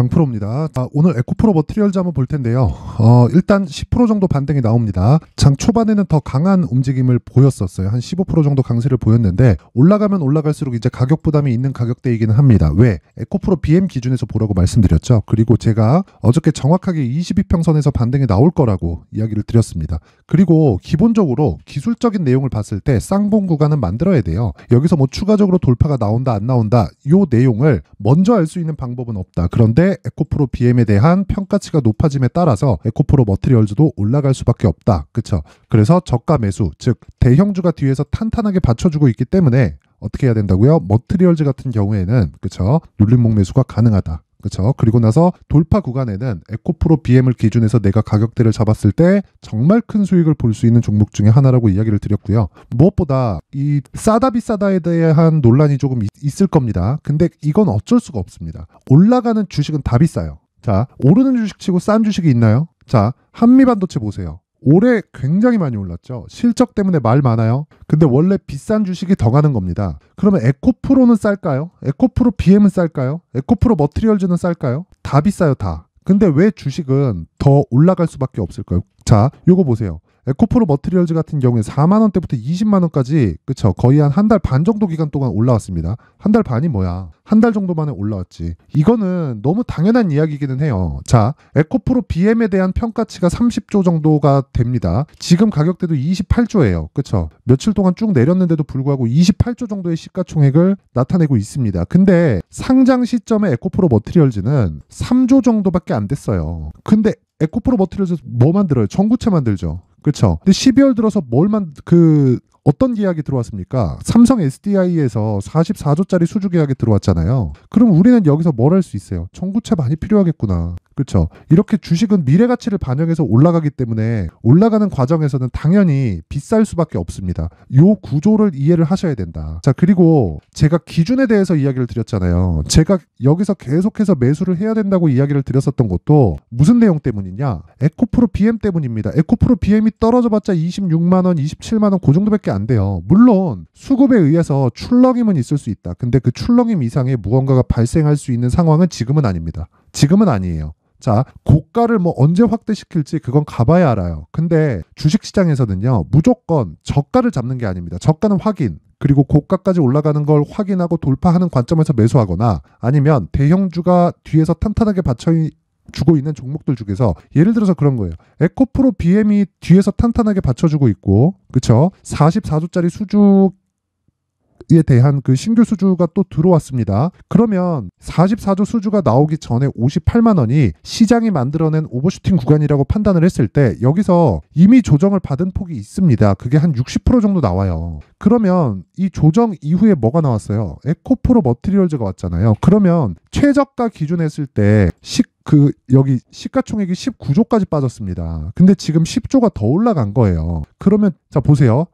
강프로입니다. 오늘 에코프로 머티리얼즈 한번 볼 텐데요. 일단 10% 정도 반등이 나옵니다. 장 초반에는 더 강한 움직임을 보였었어요. 한 15% 정도 강세를 보였는데 올라가면 올라갈수록 이제 가격 부담이 있는 가격대이기는 합니다. 왜? 에코프로 BM 기준에서 보라고 말씀드렸죠. 그리고 제가 어저께 정확하게 22평선에서 반등이 나올 거라고 이야기를 드렸습니다. 그리고 기본적으로 기술적인 내용을 봤을 때 쌍봉 구간은 만들어야 돼요. 여기서 뭐 추가적으로 돌파가 나온다 안 나온다 이 내용을 먼저 알 수 있는 방법은 없다. 그런데 에코프로 BM에 대한 평가치가 높아짐에 따라서 에코프로 머티리얼즈도 올라갈 수밖에 없다. 그쵸? 그래서 저가 매수, 즉 대형주가 뒤에서 탄탄하게 받쳐주고 있기 때문에 어떻게 해야 된다고요? 머티리얼즈 같은 경우에는 그쵸? 눌림목 매수가 가능하다. 그렇죠. 그리고 나서 돌파 구간에는 에코프로 BM을 기준해서 내가 가격대를 잡았을 때 정말 큰 수익을 볼 수 있는 종목 중에 하나라고 이야기를 드렸고요. 무엇보다 이 싸다 비싸다에 대한 논란이 조금 있을 겁니다. 근데 이건 어쩔 수가 없습니다. 올라가는 주식은 다 비싸요. 자, 오르는 주식 치고 싼 주식이 있나요? 자, 한미반도체 보세요. 올해 굉장히 많이 올랐죠. 실적 때문에 말 많아요. 근데 원래 비싼 주식이 더 가는 겁니다. 그러면 에코프로는 쌀까요? 에코프로 BM은 쌀까요? 에코프로 머티리얼즈는 쌀까요? 다 비싸요, 다. 근데 왜 주식은 더 올라갈 수밖에 없을까요? 자, 요거 보세요. 에코프로 머티리얼즈 같은 경우에 4만 원대부터 20만 원까지 그쵸? 거의 한 달 반 정도 기간 동안 올라왔습니다. 한 달 반이 뭐야? 한 달 정도 만에 올라왔지. 이거는 너무 당연한 이야기이기는 해요. 자, 에코프로 BM에 대한 평가치가 30조 정도가 됩니다. 지금 가격대도 28조예요. 그쵸? 며칠 동안 쭉 내렸는데도 불구하고 28조 정도의 시가총액을 나타내고 있습니다. 근데 상장 시점에 에코프로 머티리얼즈는 3조 정도밖에 안 됐어요. 근데 에코프로 머티리얼즈 뭐 만들어요? 전구체 만들죠. 그렇죠. 근데 12월 들어서 어떤 계약이 들어왔습니까? 삼성 SDI에서 44조짜리 수주 계약이 들어왔잖아요. 그럼 우리는 여기서 뭘 할 수 있어요? 전구체 많이 필요하겠구나. 그렇죠. 이렇게 주식은 미래 가치를 반영해서 올라가기 때문에 올라가는 과정에서는 당연히 비쌀 수밖에 없습니다. 요 구조를 이해를 하셔야 된다. 자, 그리고 제가 기준에 대해서 이야기를 드렸잖아요. 제가 여기서 계속해서 매수를 해야 된다고 이야기를 드렸었던 것도 무슨 내용 때문이냐? 에코프로 BM 때문입니다. 에코프로 BM이 떨어져봤자 26만 원, 27만 원 그 정도밖에 안 돼요. 물론 수급에 의해서 출렁임은 있을 수 있다. 근데 그 출렁임 이상의 무언가가 발생할 수 있는 상황은 지금은 아닙니다. 지금은 아니에요. 자, 고가를 뭐 언제 확대시킬지 그건 가봐야 알아요. 근데 주식시장에서는요, 무조건 저가를 잡는 게 아닙니다. 저가는 확인, 그리고 고가까지 올라가는 걸 확인하고 돌파하는 관점에서 매수하거나 아니면 대형주가 뒤에서 탄탄하게 받쳐주고 있는 종목들 중에서 예를 들어서 그런 거예요. 에코프로 BM이 뒤에서 탄탄하게 받쳐주고 있고, 그쵸? 44조짜리 수주 에 대한 그 신규 수주가 또 들어왔습니다. 그러면 44조 수주가 나오기 전에 58만 원이 시장이 만들어낸 오버슈팅 구간이라고 판단을 했을 때 여기서 이미 조정을 받은 폭이 있습니다. 그게 한 60% 정도 나와요. 그러면 이 조정 이후에 뭐가 나왔어요? 에코프로 머티리얼즈가 왔잖아요. 그러면 최저가 기준 했을 때 여기 시가총액이 19조까지 빠졌습니다. 근데 지금 10조가 더 올라간 거예요. 그러면 자 보세요.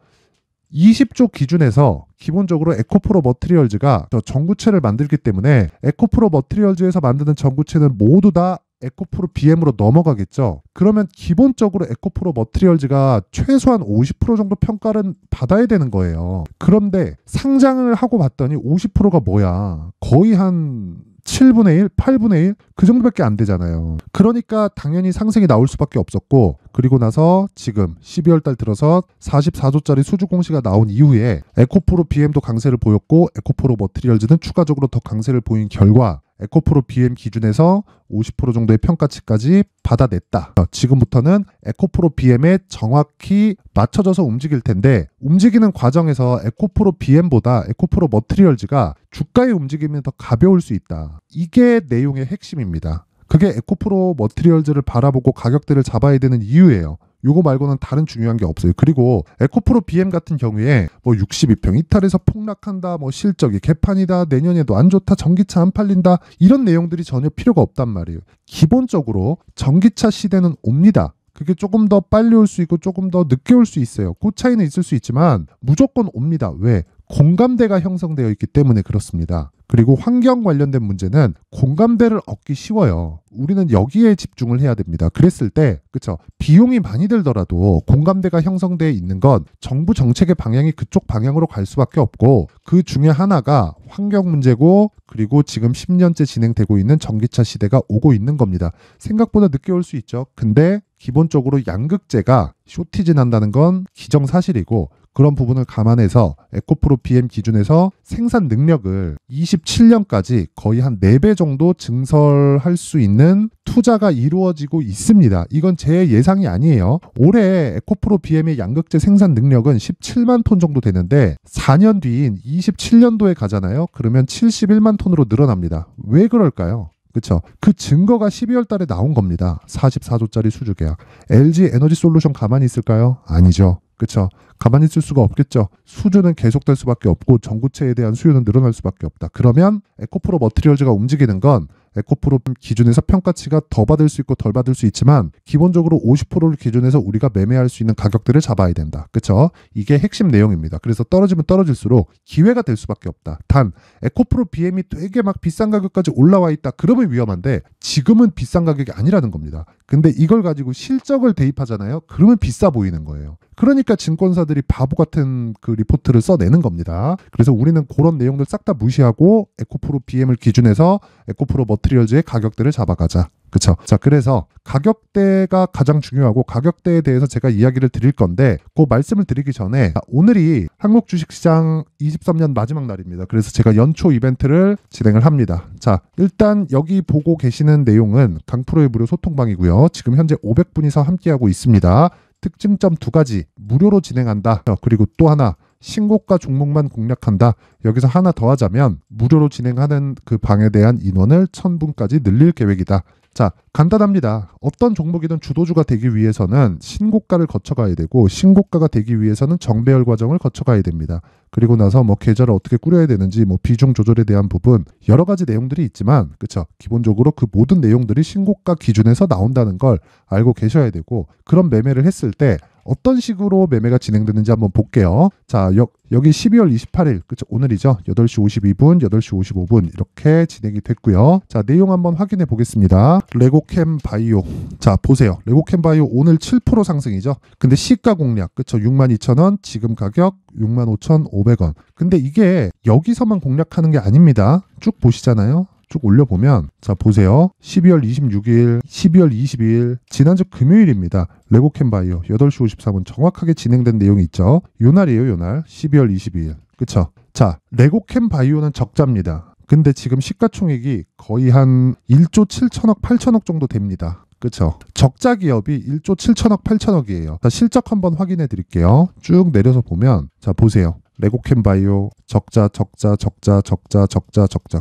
20조 기준에서 기본적으로 에코프로 머티리얼즈가 전구체를 만들기 때문에 에코프로 머티리얼즈에서 만드는 전구체는 모두 다 에코프로 BM으로 넘어가겠죠. 그러면 기본적으로 에코프로 머티리얼즈가 최소한 50% 정도 평가를 받아야 되는 거예요. 그런데 상장을 하고 봤더니 50%가 뭐야? 거의 한 7분의 1, 8분의 1? 그 정도밖에 안 되잖아요. 그러니까 당연히 상승이 나올 수밖에 없었고, 그리고 나서 지금 12월 달 들어서 44조짜리 수주 공시가 나온 이후에 에코프로 BM도 강세를 보였고 에코프로 머티리얼즈는 추가적으로 더 강세를 보인 결과 에코프로 BM 기준에서 50% 정도의 평가치까지 받아냈다. 지금부터는 에코프로 BM에 정확히 맞춰져서 움직일 텐데 움직이는 과정에서 에코프로 BM보다 에코프로 머티리얼즈가 주가의 움직임이 더 가벼울 수 있다. 이게 내용의 핵심입니다. 그게 에코프로 머티리얼즈를 바라보고 가격대를 잡아야 되는 이유예요. 요거 말고는 다른 중요한 게 없어요. 그리고 에코프로 BM 같은 경우에 뭐 62평 이탈해서 폭락한다, 뭐 실적이 개판이다, 내년에도 안 좋다, 전기차 안 팔린다, 이런 내용들이 전혀 필요가 없단 말이에요. 기본적으로 전기차 시대는 옵니다. 그게 조금 더 빨리 올 수 있고 조금 더 늦게 올 수 있어요. 그 차이는 있을 수 있지만 무조건 옵니다. 왜? 공감대가 형성되어 있기 때문에 그렇습니다. 그리고 환경 관련된 문제는 공감대를 얻기 쉬워요. 우리는 여기에 집중을 해야 됩니다. 그랬을 때, 그쵸? 비용이 많이 들더라도 공감대가 형성되어 있는 건 정부 정책의 방향이 그쪽 방향으로 갈 수밖에 없고, 그 중에 하나가 환경 문제고, 그리고 지금 10년째 진행되고 있는 전기차 시대가 오고 있는 겁니다. 생각보다 늦게 올 수 있죠. 근데 기본적으로 양극재가 쇼티지 난다는 건 기정사실이고, 그런 부분을 감안해서 에코프로 BM 기준에서 생산 능력을 27년까지 거의 한 4배 정도 증설할 수 있는 투자가 이루어지고 있습니다. 이건 제 예상이 아니에요. 올해 에코프로 BM의 양극재 생산 능력은 17만 톤 정도 되는데 4년 뒤인 27년도에 가잖아요. 그러면 71만 톤으로 늘어납니다. 왜 그럴까요? 그쵸? 그 증거가 12월 달에 나온 겁니다. 44조짜리 수주 계약. LG 에너지 솔루션 가만히 있을까요? 아니죠. 그쵸? 가만히 있을 수가 없겠죠. 수주는 계속될 수밖에 없고 전구체에 대한 수요는 늘어날 수밖에 없다. 그러면 에코프로 머티리얼즈가 움직이는 건 에코프로 기준에서 평가치가 더 받을 수 있고 덜 받을 수 있지만 기본적으로 50%를 기준해서 우리가 매매할 수 있는 가격대를 잡아야 된다. 그쵸? 이게 핵심 내용입니다. 그래서 떨어지면 떨어질수록 기회가 될 수밖에 없다. 단 에코프로 BM이 되게 막 비싼 가격까지 올라와 있다. 그러면 위험한데 지금은 비싼 가격이 아니라는 겁니다. 근데 이걸 가지고 실적을 대입하잖아요. 그러면 비싸 보이는 거예요. 그러니까 증권사들이 바보 같은 그 리포트를 써내는 겁니다. 그래서 우리는 그런 내용들 싹 다 무시하고 에코프로 BM을 기준해서 에코프로 머티리얼즈의 가격대를 잡아가자. 그쵸? 자, 그래서 가격대가 가장 중요하고 가격대에 대해서 제가 이야기를 드릴 건데 그 말씀을 드리기 전에 오늘이 한국 주식시장 23년 마지막 날입니다. 그래서 제가 연초 이벤트를 진행을 합니다. 자, 일단 여기 보고 계시는 내용은 강프로의 무료 소통방이고요. 지금 현재 500분이서 함께하고 있습니다. 특징점 2가지 무료로 진행한다. 그리고 또 하나 신고가 종목만 공략한다. 여기서 하나 더 하자면 무료로 진행하는 그 방에 대한 인원을 1000분까지 늘릴 계획이다. 자, 간단합니다. 어떤 종목이든 주도주가 되기 위해서는 신고가를 거쳐가야 되고 신고가가 되기 위해서는 정배열 과정을 거쳐가야 됩니다. 그리고 나서 뭐 계좌를 어떻게 꾸려야 되는지 뭐 비중 조절에 대한 부분 여러 가지 내용들이 있지만 그쵸? 기본적으로 그 모든 내용들이 신고가 기준에서 나온다는 걸 알고 계셔야 되고 그런 매매를 했을 때 어떤 식으로 매매가 진행되는지 한번 볼게요. 자, 여기 12월 28일, 그쵸? 오늘이죠. 8시 52분, 8시 55분 이렇게 진행이 됐고요. 자, 내용 한번 확인해 보겠습니다. 레고캠 바이오. 자, 보세요. 레고캠 바이오 오늘 7% 상승이죠. 근데 시가 공략, 그쵸? 62,000원, 지금 가격 65,500원. 근데 이게 여기서만 공략하는 게 아닙니다. 쭉 보시잖아요. 쭉 올려보면 자 보세요. 12월 26일, 12월 22일 지난주 금요일입니다. 레고캠 바이오 8시 53분 정확하게 진행된 내용이 있죠. 요 날이에요. 요 날 12월 22일. 그쵸? 자 레고캠 바이오는 적자입니다. 근데 지금 시가총액이 거의 한 1조 7천억 8천억 정도 됩니다. 그쵸? 적자 기업이 1조 7천억 8천억이에요. 자, 실적 한번 확인해 드릴게요. 쭉 내려서 보면 자 보세요. 레고캠 바이오 적자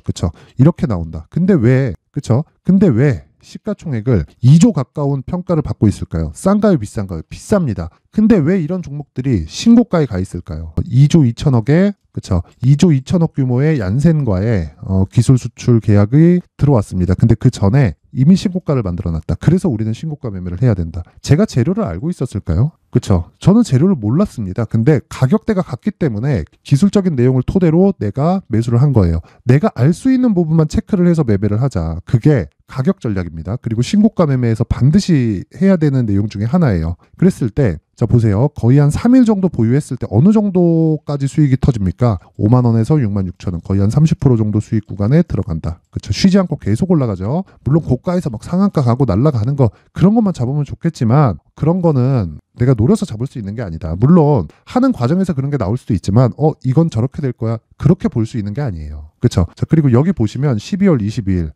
그쵸? 이렇게 나온다. 근데 왜 그쵸? 근데 왜 시가총액을 2조 가까운 평가를 받고 있을까요? 싼가요 비싼가요? 비쌉니다. 근데 왜 이런 종목들이 신고가에 가 있을까요? 2조 2천억에 그쵸? 2조 2천억 규모의 얀센과의 기술 수출 계약이 들어왔습니다. 근데 그 전에 이미 신고가를 만들어놨다. 그래서 우리는 신고가 매매를 해야 된다. 제가 재료를 알고 있었을까요? 그쵸? 저는 재료를 몰랐습니다. 근데 가격대가 같기 때문에 기술적인 내용을 토대로 내가 매수를 한 거예요. 내가 알 수 있는 부분만 체크를 해서 매매를 하자. 그게 가격 전략입니다. 그리고 신고가 매매에서 반드시 해야 되는 내용 중에 하나예요. 그랬을 때 자 보세요. 거의 한 3일 정도 보유했을 때 어느 정도까지 수익이 터집니까? 5만 원에서 6만 6천 원 거의 한 30% 정도 수익 구간에 들어간다. 그렇죠. 쉬지 않고 계속 올라가죠. 물론 고가에서 막 상한가 가고 날아가는 거 그런 것만 잡으면 좋겠지만 그런 거는 내가 노려서 잡을 수 있는 게 아니다. 물론 하는 과정에서 그런 게 나올 수도 있지만 이건 저렇게 될 거야. 그렇게 볼 수 있는 게 아니에요. 그렇죠. 자 그리고 여기 보시면 12월 22일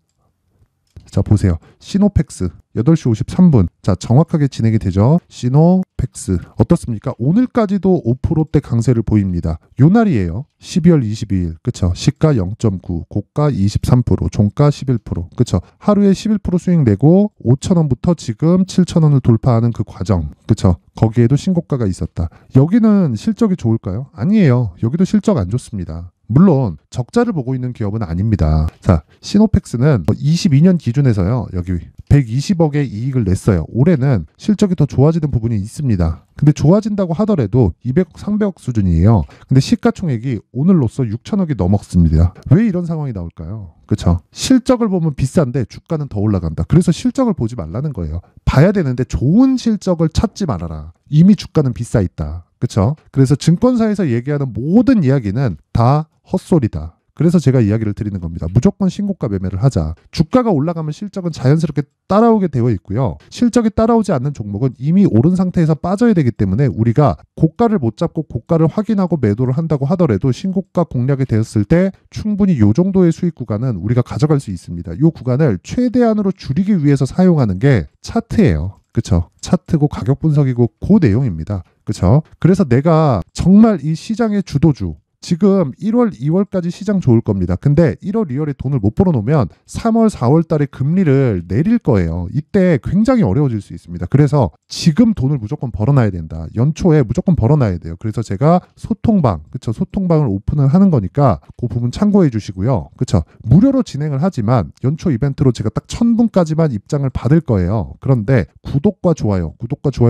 자 보세요. 시노펙스 8시 53분 자 정확하게 진행이 되죠. 시노펙스 어떻습니까? 오늘까지도 5%대 강세를 보입니다. 요 날이에요. 12월 22일 그쵸? 시가 0.9 고가 23% 종가 11% 그쵸? 하루에 11% 수익 내고 5,000원부터 지금 7,000원을 돌파하는 그 과정 그쵸? 거기에도 신고가가 있었다. 여기는 실적이 좋을까요? 아니에요. 여기도 실적 안 좋습니다. 물론 적자를 보고 있는 기업은 아닙니다. 자, 시노펙스는 22년 기준에서요. 여기 120억의 이익을 냈어요. 올해는 실적이 더 좋아지는 부분이 있습니다. 근데 좋아진다고 하더라도 200억, 300억 수준이에요. 근데 시가총액이 오늘로써 6천억이 넘었습니다. 왜 이런 상황이 나올까요? 그렇죠? 실적을 보면 비싼데 주가는 더 올라간다. 그래서 실적을 보지 말라는 거예요. 봐야 되는데 좋은 실적을 찾지 말아라. 이미 주가는 비싸 있다. 그렇죠? 그래서 증권사에서 얘기하는 모든 이야기는 다 헛소리다. 그래서 제가 이야기를 드리는 겁니다. 무조건 신고가 매매를 하자. 주가가 올라가면 실적은 자연스럽게 따라오게 되어 있고요. 실적이 따라오지 않는 종목은 이미 오른 상태에서 빠져야 되기 때문에 우리가 고가를 못 잡고 고가를 확인하고 매도를 한다고 하더라도 신고가 공략이 되었을 때 충분히 이 정도의 수익 구간은 우리가 가져갈 수 있습니다. 이 구간을 최대한으로 줄이기 위해서 사용하는 게 차트예요. 그쵸? 차트고 가격 분석이고 그 내용입니다. 그쵸? 그래서 내가 정말 이 시장의 주도주, 지금 1월, 2월까지 시장 좋을 겁니다. 근데 1월, 2월에 돈을 못 벌어놓으면 3월, 4월 달에 금리를 내릴 거예요. 이때 굉장히 어려워질 수 있습니다. 그래서 지금 돈을 무조건 벌어놔야 된다. 연초에 무조건 벌어놔야 돼요. 그래서 제가 소통방, 그쵸? 소통방을 오픈을 하는 거니까 그 부분 참고해 주시고요. 그쵸? 무료로 진행을 하지만 연초 이벤트로 제가 딱 1000분까지만 입장을 받을 거예요. 그런데 구독과 좋아요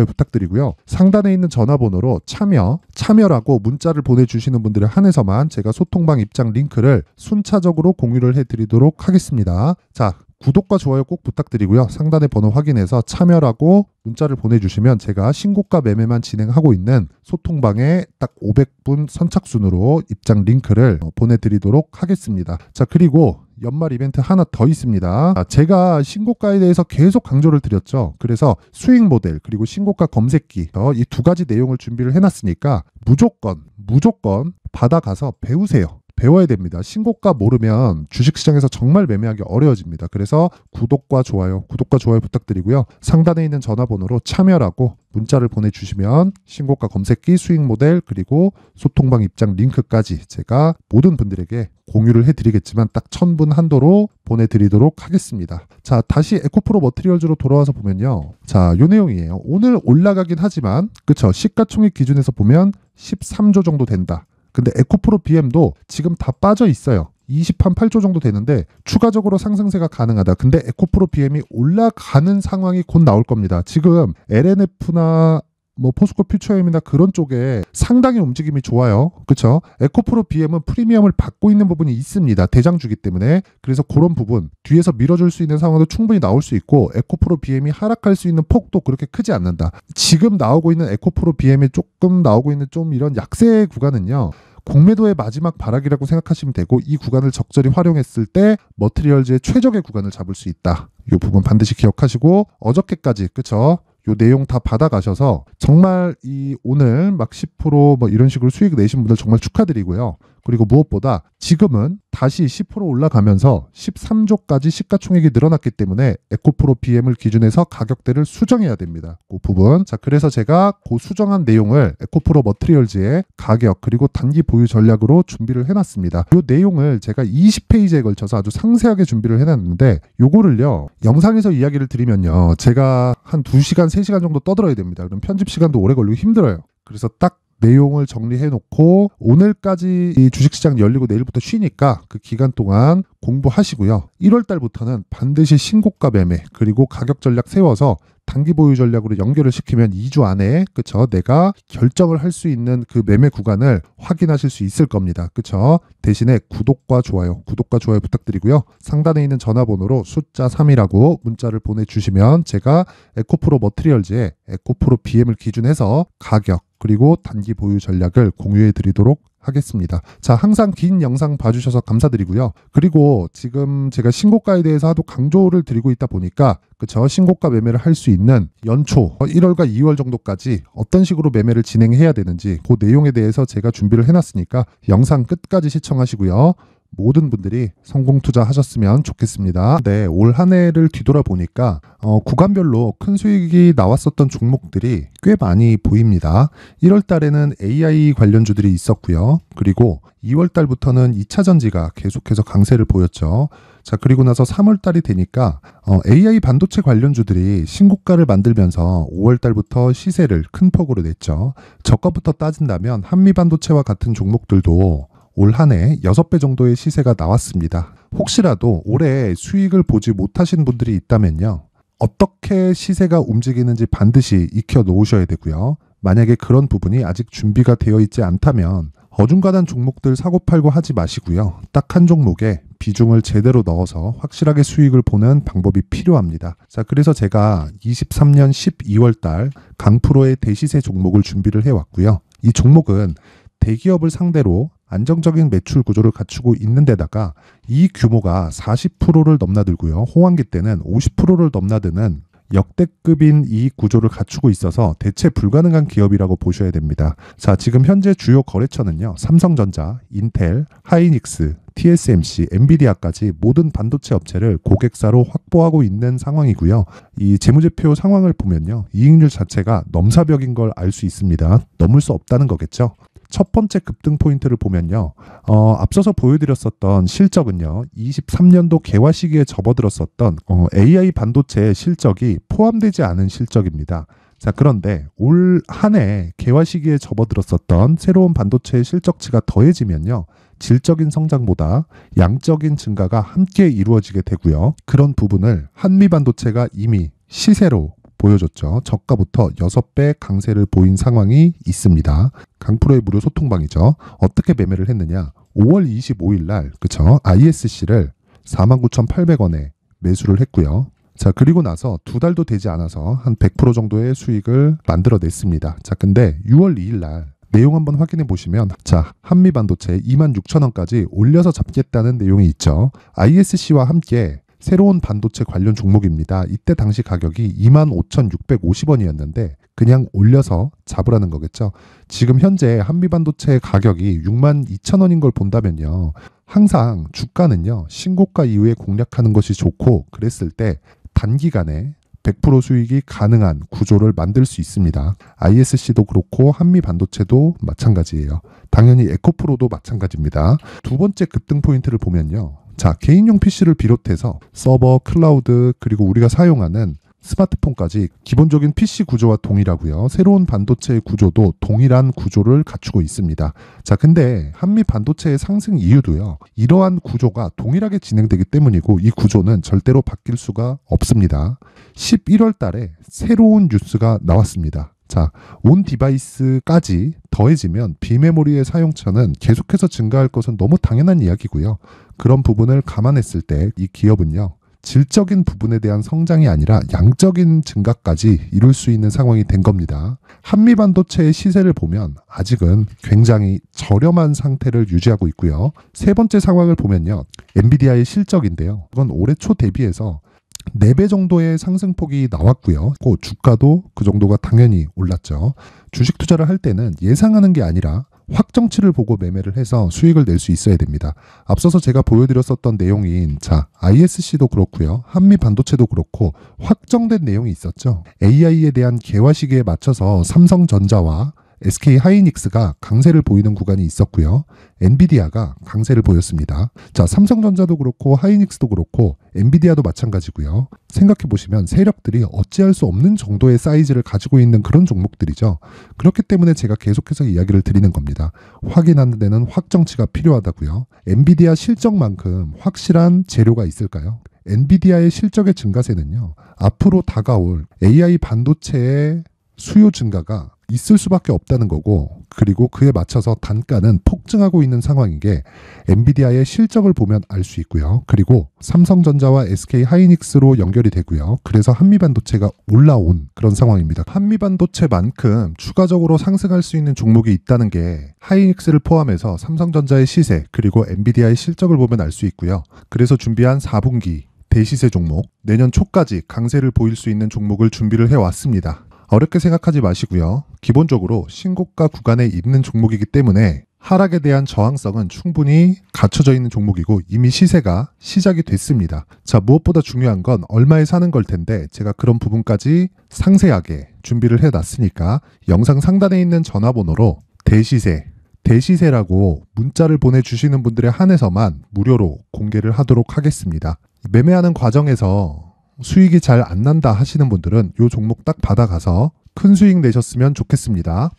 부탁드리고요. 상단에 있는 전화번호로 참여라고 문자를 보내주시는 분들의 한해서만 제가 소통방 입장 링크를 순차적으로 공유를 해드리도록 하겠습니다. 자, 구독과 좋아요 꼭 부탁드리고요. 상단의 번호 확인해서 참여라고 문자를 보내주시면 제가 신고가 매매만 진행하고 있는 소통방에 딱 500분 선착순으로 입장 링크를 보내드리도록 하겠습니다. 자, 그리고 연말 이벤트 하나 더 있습니다. 제가 신고가에 대해서 계속 강조를 드렸죠. 그래서 수익 모델 그리고 신고가 검색기 이 두 가지 내용을 준비를 해놨으니까 무조건 받아가서 배우세요. 배워야 됩니다. 신고가 모르면 주식시장에서 정말 매매하기 어려워집니다. 그래서 구독과 좋아요 부탁드리고요. 상단에 있는 전화번호로 참여라고 문자를 보내주시면 신고가 검색기, 수익 모델 그리고 소통방 입장 링크까지 제가 모든 분들에게 공유를 해드리겠지만 딱 1000분 한도로 보내드리도록 하겠습니다. 자, 다시 에코프로 머티리얼즈로 돌아와서 보면요. 자, 요 내용이에요. 오늘 올라가긴 하지만 그쵸? 시가총액 기준에서 보면 13조 정도 된다. 근데 에코프로 BM도 지금 다 빠져 있어요. 28조 정도 되는데 추가적으로 상승세가 가능하다. 근데 에코프로 BM이 올라가는 상황이 곧 나올 겁니다. 지금 LNF나 포스코 퓨처엠이나 그런 쪽에 상당히 움직임이 좋아요. 그렇죠? 에코프로 BM은 프리미엄을 받고 있는 부분이 있습니다. 대장주기 때문에. 그래서 그런 부분 뒤에서 밀어줄 수 있는 상황도 충분히 나올 수 있고 에코프로 BM이 하락할 수 있는 폭도 그렇게 크지 않는다. 지금 나오고 있는 에코프로 BM이 조금 나오고 있는 좀 이런 약세 구간은요. 공매도의 마지막 발악이라고 생각하시면 되고 이 구간을 적절히 활용했을 때 머티리얼즈의 최적의 구간을 잡을 수 있다. 이 부분 반드시 기억하시고 어저께까지 그쵸? 요 내용 다 받아가셔서 정말 이 오늘 막 10% 이런 식으로 수익 내신 분들 정말 축하드리고요. 그리고 무엇보다 지금은 다시 10% 올라가면서 13조까지 시가총액이 늘어났기 때문에 에코프로 BM을 기준해서 가격대를 수정해야 됩니다. 그 부분. 자, 그래서 제가 그 수정한 내용을 에코프로 머티리얼즈의 가격 그리고 단기 보유 전략으로 준비를 해놨습니다. 이 내용을 제가 20페이지에 걸쳐서 아주 상세하게 준비를 해놨는데 요거를요. 영상에서 이야기를 드리면요. 제가 한 2시간, 3시간 정도 떠들어야 됩니다. 그럼 편집 시간도 오래 걸리고 힘들어요. 그래서 딱 내용을 정리해 놓고 오늘까지 이 주식시장 열리고 내일부터 쉬니까 그 기간 동안 공부하시고요. 1월 달부터는 반드시 신고가 매매 그리고 가격 전략 세워서 단기 보유 전략으로 연결을 시키면 2주 안에 그쵸 내가 결정을 할 수 있는 그 매매 구간을 확인하실 수 있을 겁니다. 그쵸? 대신에 구독과 좋아요 부탁드리고요. 상단에 있는 전화번호로 숫자 3이라고 문자를 보내주시면 제가 에코프로 머티리얼즈의 에코프로 BM을 기준해서 가격 그리고 단기 보유 전략을 공유해 드리도록 하겠습니다. 자, 항상 긴 영상 봐주셔서 감사드리고요. 그리고 지금 제가 신고가에 대해서 하도 강조를 드리고 있다 보니까 그쵸 신고가 매매를 할 수 있는 연초 1월과 2월 정도까지 어떤 식으로 매매를 진행해야 되는지 그 내용에 대해서 제가 준비를 해놨으니까 영상 끝까지 시청하시고요. 모든 분들이 성공 투자하셨으면 좋겠습니다. 네, 올 한 해를 뒤돌아보니까 구간별로 큰 수익이 나왔었던 종목들이 꽤 많이 보입니다. 1월 달에는 AI 관련주들이 있었고요. 그리고 2월 달부터는 2차 전지가 계속해서 강세를 보였죠. 자, 그리고 나서 3월 달이 되니까 AI 반도체 관련주들이 신고가를 만들면서 5월 달부터 시세를 큰 폭으로 냈죠. 저가부터 따진다면 한미 반도체와 같은 종목들도 올 한 해 6배 정도의 시세가 나왔습니다. 혹시라도 올해 수익을 보지 못하신 분들이 있다면요. 어떻게 시세가 움직이는지 반드시 익혀 놓으셔야 되고요. 만약에 그런 부분이 아직 준비가 되어 있지 않다면 어중간한 종목들 사고팔고 하지 마시고요. 딱 한 종목에 비중을 제대로 넣어서 확실하게 수익을 보는 방법이 필요합니다. 자, 그래서 제가 23년 12월 달 강프로의 대시세 종목을 준비를 해왔고요. 이 종목은 대기업을 상대로 안정적인 매출 구조를 갖추고 있는 데다가 이 규모가 40%를 넘나들고요. 호황기 때는 50%를 넘나드는 역대급인 이익 구조를 갖추고 있어서 대체 불가능한 기업이라고 보셔야 됩니다. 자, 지금 현재 주요 거래처는요. 삼성전자, 인텔, 하이닉스, TSMC, 엔비디아까지 모든 반도체 업체를 고객사로 확보하고 있는 상황이고요. 이 재무제표 상황을 보면요. 이익률 자체가 넘사벽인 걸 알 수 있습니다. 넘을 수 없다는 거겠죠. 첫 번째 급등 포인트를 보면요. 앞서서 보여드렸었던 실적은요. 23년도 개화 시기에 접어들었었던 AI 반도체의 실적이 포함되지 않은 실적입니다. 자, 그런데 올 한 해 개화 시기에 접어들었었던 새로운 반도체의 실적치가 더해지면요. 질적인 성장보다 양적인 증가가 함께 이루어지게 되고요. 그런 부분을 한미반도체가 이미 시세로 보여줬죠. 저가부터 6배 강세를 보인 상황이 있습니다. 강프로의 무료 소통방이죠. 어떻게 매매를 했느냐. 5월 25일 날 그쵸? ISC를 49,800원에 매수를 했고요. 자, 그리고 나서 2달도 되지 않아서 한 100% 정도의 수익을 만들어냈습니다. 자, 근데 6월 2일 날 내용 한번 확인해 보시면 자, 한미반도체 26,000원까지 올려서 잡겠다는 내용이 있죠. ISC와 함께 새로운 반도체 관련 종목입니다. 이때 당시 가격이 25,650원이었는데 그냥 올려서 잡으라는 거겠죠. 지금 현재 한미반도체 가격이 62,000원인 걸 본다면요. 항상 주가는요. 신고가 이후에 공략하는 것이 좋고 그랬을 때 단기간에 100% 수익이 가능한 구조를 만들 수 있습니다. ISC도 그렇고 한미반도체도 마찬가지예요. 당연히 에코프로도 마찬가지입니다. 두 번째 급등 포인트를 보면요. 자, 개인용 PC를 비롯해서 서버, 클라우드, 그리고 우리가 사용하는 스마트폰까지 기본적인 PC 구조와 동일하고요. 새로운 반도체의 구조도 동일한 구조를 갖추고 있습니다. 자, 근데 한미 반도체의 상승 이유도요. 이러한 구조가 동일하게 진행되기 때문이고 이 구조는 절대로 바뀔 수가 없습니다. 11월 달에 새로운 뉴스가 나왔습니다. 자, 온 디바이스까지 더해지면 비메모리의 사용처는 계속해서 증가할 것은 너무 당연한 이야기고요. 그런 부분을 감안했을 때 이 기업은요. 질적인 부분에 대한 성장이 아니라 양적인 증가까지 이룰 수 있는 상황이 된 겁니다. 한미반도체의 시세를 보면 아직은 굉장히 저렴한 상태를 유지하고 있고요. 세 번째 상황을 보면요. 엔비디아의 실적인데요. 그건 올해 초 대비해서 4배 정도의 상승폭이 나왔고요. 그 주가도 그 정도가 당연히 올랐죠. 주식 투자를 할 때는 예상하는 게 아니라 확정치를 보고 매매를 해서 수익을 낼 수 있어야 됩니다. 앞서서 제가 보여드렸었던 내용인 자, ISC도 그렇고요. 한미반도체도 그렇고 확정된 내용이 있었죠. AI에 대한 개화 시기에 맞춰서 삼성전자와 SK 하이닉스가 강세를 보이는 구간이 있었고요. 엔비디아가 강세를 보였습니다. 자, 삼성전자도 그렇고 하이닉스도 그렇고 엔비디아도 마찬가지고요. 생각해 보시면 세력들이 어찌할 수 없는 정도의 사이즈를 가지고 있는 그런 종목들이죠. 그렇기 때문에 제가 계속해서 이야기를 드리는 겁니다. 확인하는 데는 확정치가 필요하다고요. 엔비디아 실적만큼 확실한 재료가 있을까요? 엔비디아의 실적의 증가세는요. 앞으로 다가올 AI 반도체의 수요 증가가 있을 수밖에 없다는 거고 그리고 그에 맞춰서 단가는 폭증하고 있는 상황인 게 엔비디아의 실적을 보면 알 수 있고요. 그리고 삼성전자와 SK 하이닉스로 연결이 되고요. 그래서 한미반도체가 올라온 그런 상황입니다. 한미반도체만큼 추가적으로 상승할 수 있는 종목이 있다는 게 하이닉스를 포함해서 삼성전자의 시세 그리고 엔비디아의 실적을 보면 알 수 있고요. 그래서 준비한 4분기 대시세 종목 내년 초까지 강세를 보일 수 있는 종목을 준비를 해왔습니다. 어렵게 생각하지 마시고요. 기본적으로 신고가 구간에 있는 종목이기 때문에 하락에 대한 저항성은 충분히 갖춰져 있는 종목이고 이미 시세가 시작이 됐습니다. 자, 무엇보다 중요한 건 얼마에 사는 걸 텐데 제가 그런 부분까지 상세하게 준비를 해놨으니까 영상 상단에 있는 전화번호로 대시세라고 문자를 보내주시는 분들에 한해서만 무료로 공개를 하도록 하겠습니다. 매매하는 과정에서 수익이 잘 안 난다 하시는 분들은 이 종목 딱 받아가서 큰 수익 내셨으면 좋겠습니다.